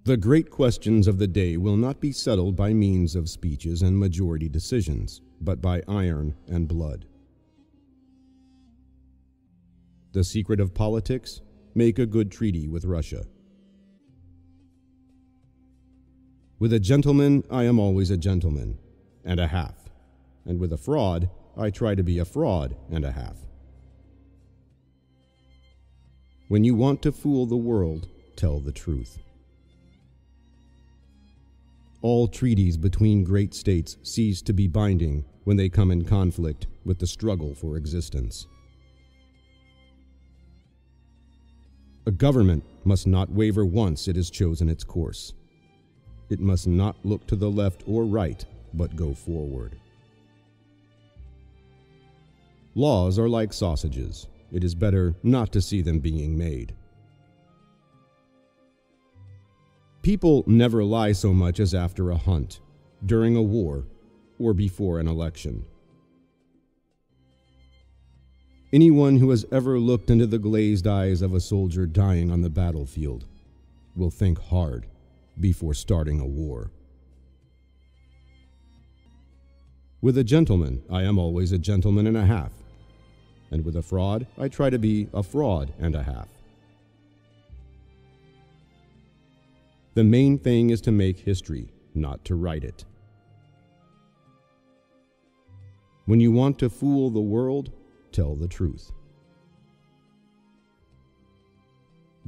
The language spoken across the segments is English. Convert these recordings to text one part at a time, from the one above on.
The great questions of the day will not be settled by means of speeches and majority decisions, but by iron and blood. The secret of politics: make a good treaty with Russia. With a gentleman, I am always a gentleman and a half, and with a fraud, I try to be a fraud and a half. When you want to fool the world, tell the truth. All treaties between great states cease to be binding when they come in conflict with the struggle for existence. A government must not waver once it has chosen its course. It must not look to the left or right, but go forward. Laws are like sausages. It is better not to see them being made. People never lie so much as after a hunt, during a war, or before an election. Anyone who has ever looked into the glazed eyes of a soldier dying on the battlefield will think hard before starting a war. With a gentleman, I am always a gentleman and a half, and with a fraud, I try to be a fraud and a half. The main thing is to make history, not to write it. When you want to fool the world, tell the truth.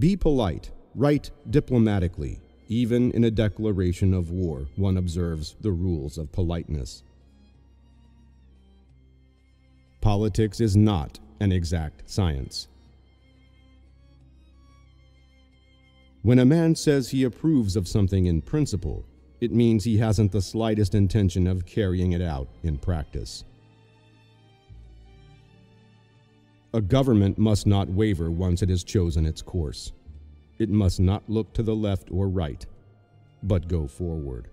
Be polite, write diplomatically. Even in a declaration of war, one observes the rules of politeness. Politics is not an exact science. When a man says he approves of something in principle, it means he hasn't the slightest intention of carrying it out in practice. A government must not waver once it has chosen its course. It must not look to the left or right, but go forward.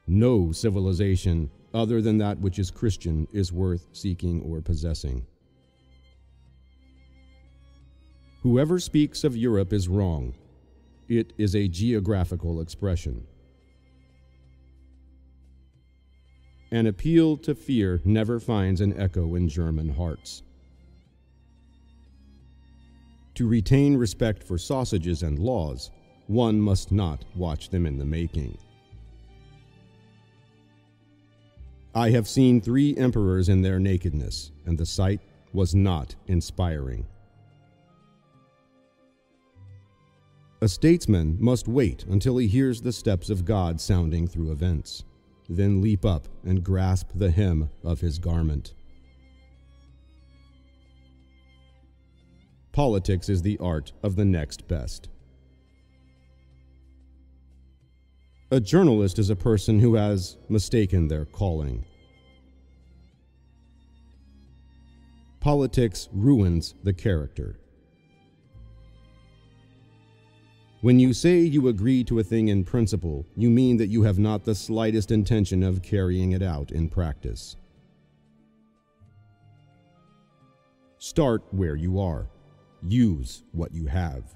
No civilization other than that which is Christian is worth seeking or possessing. Whoever speaks of Europe is wrong. It is a geographical expression. An appeal to fear never finds an echo in German hearts. To retain respect for sausages and laws, one must not watch them in the making. I have seen 3 emperors in their nakedness, and the sight was not inspiring. A statesman must wait until he hears the steps of God sounding through events, then leap up and grasp the hem of his garment. Politics is the art of the next best. A journalist is a person who has mistaken their calling. Politics ruins the character. When you say you agree to a thing in principle, you mean that you have not the slightest intention of carrying it out in practice. Start where you are. Use what you have.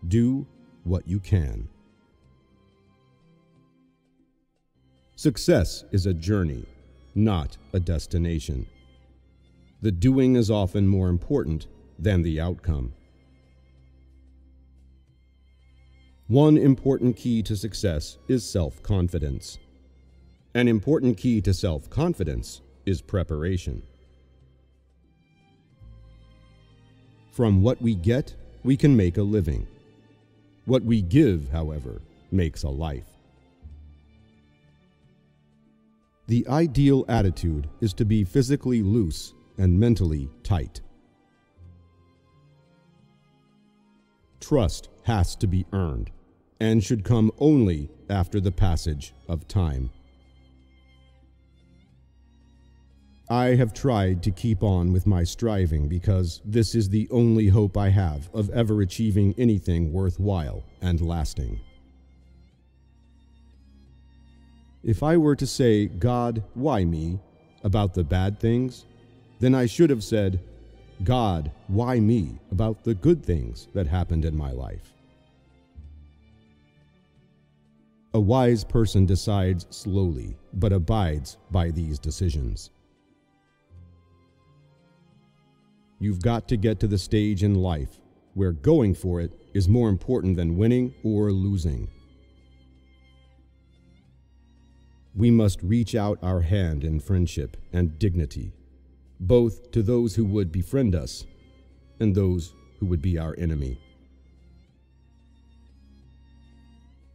Do what you can. Success is a journey, not a destination. The doing is often more important than the outcome. One important key to success is self-confidence. An important key to self-confidence is preparation. From what we get, we can make a living. What we give, however, makes a life. The ideal attitude is to be physically loose and mentally tight. Trust has to be earned and should come only after the passage of time. I have tried to keep on with my striving because this is the only hope I have of ever achieving anything worthwhile and lasting. If I were to say, "God, why me?" about the bad things, then I should have said, "God, why me?" about the good things that happened in my life. A wise person decides slowly, but abides by these decisions. You've got to get to the stage in life where going for it is more important than winning or losing. We must reach out our hand in friendship and dignity, both to those who would befriend us and those who would be our enemy.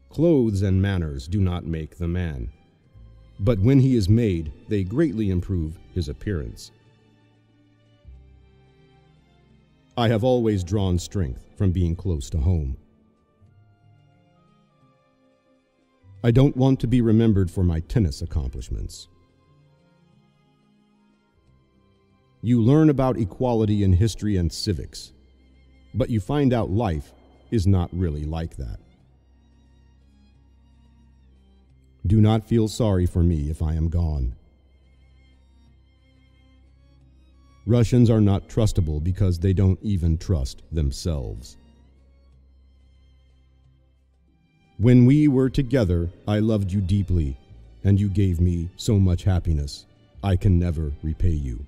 Clothes and manners do not make the man, but when he is made, they greatly improve his appearance. I have always drawn strength from being close to home. I don't want to be remembered for my tennis accomplishments. You learn about equality in history and civics, but you find out life is not really like that. Do not feel sorry for me if I am gone. Russians are not trustable because they don't even trust themselves. When we were together, I loved you deeply, and you gave me so much happiness. I can never repay you.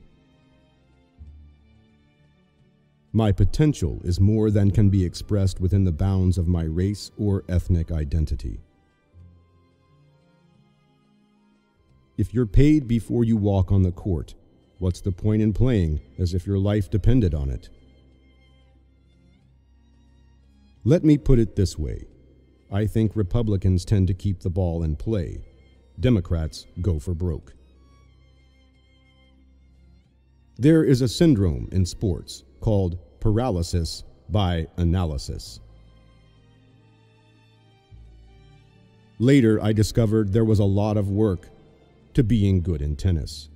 My potential is more than can be expressed within the bounds of my race or ethnic identity. If you're paid before you walk on the court, what's the point in playing as if your life depended on it? Let me put it this way. I think Republicans tend to keep the ball in play. Democrats go for broke. There is a syndrome in sports called paralysis by analysis. Later, I discovered there was a lot of work to being good in tennis.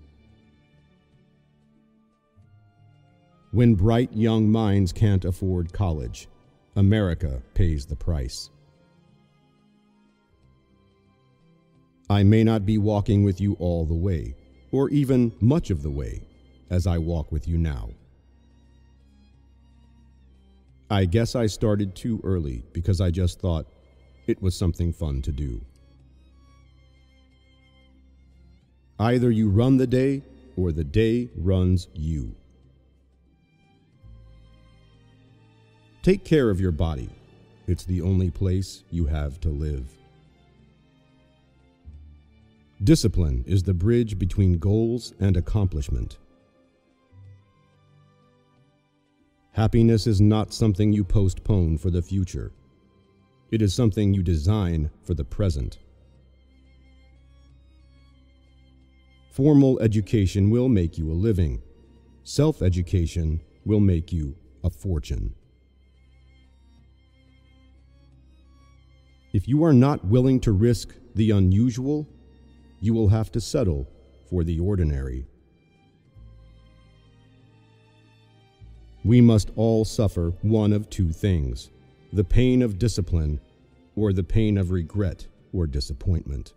When bright young minds can't afford college, America pays the price. I may not be walking with you all the way, or even much of the way, as I walk with you now. I guess I started too early because I just thought it was something fun to do. Either you run the day, or the day runs you. Take care of your body. It's the only place you have to live. Discipline is the bridge between goals and accomplishment. Happiness is not something you postpone for the future. It is something you design for the present. Formal education will make you a living. Self-education will make you a fortune. If you are not willing to risk the unusual, you will have to settle for the ordinary. We must all suffer one of two things: the pain of discipline or the pain of regret or disappointment.